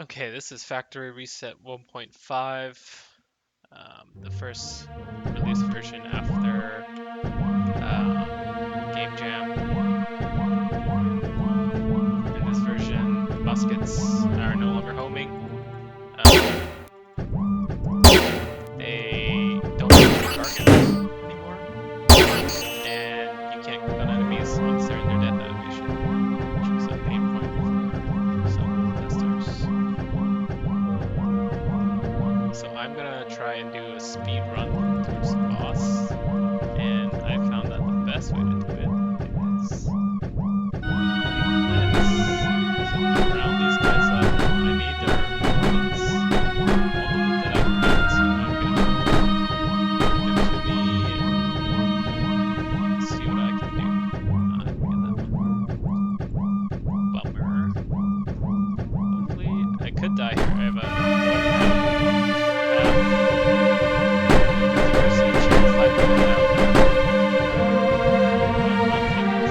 Okay, this is Factory Reset 1.5, the first release version after Game Jam. In this version, muskets are no longer homing. They don't have targets anymore, and you can't click on enemies once they're in their death animation, which was a pain point for some testers. So I'm gonna try and do a speed run towards the boss, and I found that the best way to do it is like this. So to round these guys up, I need their weapons. All of them that I can get, so I'm gonna give them to me and see what I can do. I can get them. Bummer. Hopefully, I could die here. I have a 50% chance I can get out. I'm not thinking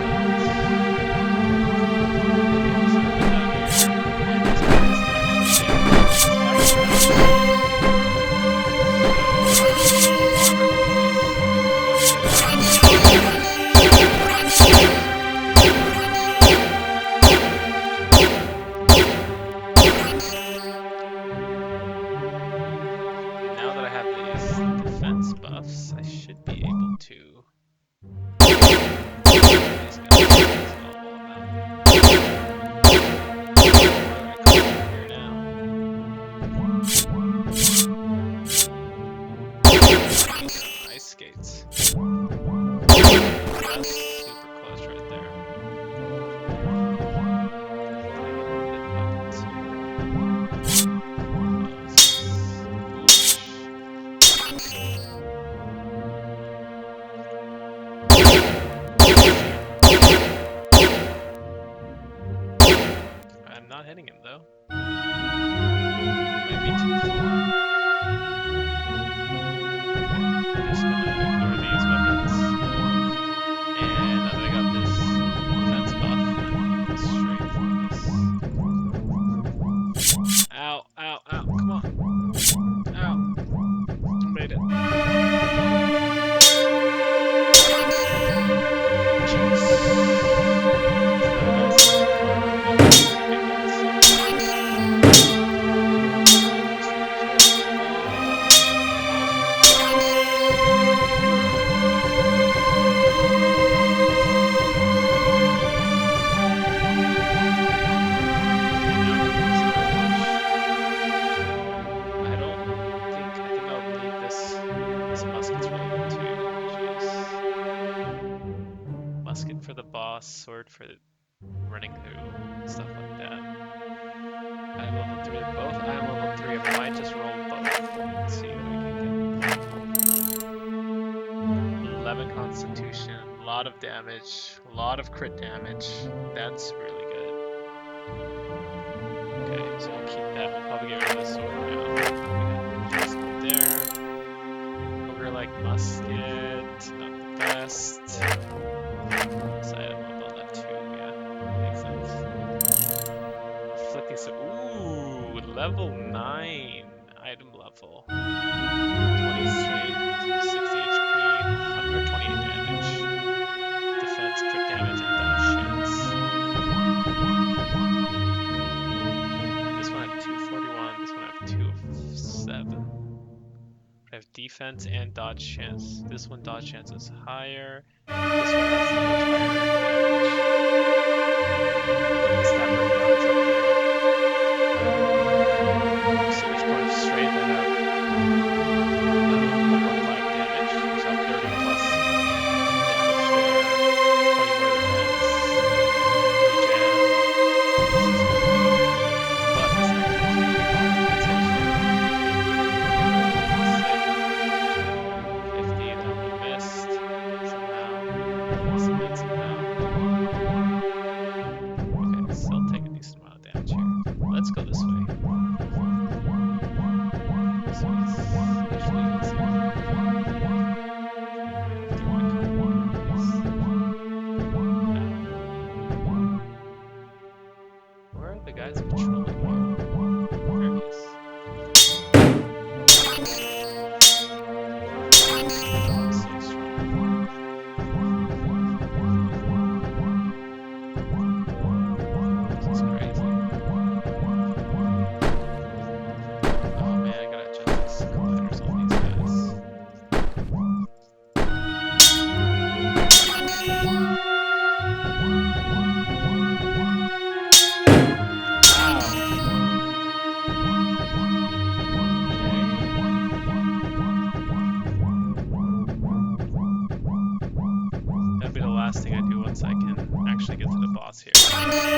now that I have these defense buffs, I should be able to these guys as well while I'm out. Here now. Ice skates. That's super close right there. I'm not hitting him though. Might be too far. I'm just gonna ignore these weapons. And now that I got this defense buff, I'm gonna go straight for this. Ow, ow, ow, come on. Ow. Made it. Musket for the boss, sword for running through, stuff like that. I'm level 3 of both. I'm level 3. I might just roll both. Let's see what we can get. 11 constitution, a lot of damage, a lot of crit damage. That's really good. Okay, so we'll keep that. We'll probably get rid of the sword now. Just there. Ogre like musket, not the best. This item up on that too, yeah, makes sense. Flipping so, ooh, level 9 item level. 20 strength, 60 HP, 128 damage. Defense, crit damage, and dodge chance. This one I have 241, this one I have 2 of 7. I have defense and dodge chance. This one dodge chance is higher. This one has much higher damage. The stat breakdown's up there. So each point of strength I have 1.5 damage. So I have 30 plus damage there. 20 more defense. Regen. This is good. But this next one's really hard. It's actually 50 that I missed somehow. Okay, still take a decent amount of damage here. Let's go this way. So actually, let's see. Where are the guys patrolling here? once I can actually get to the boss here.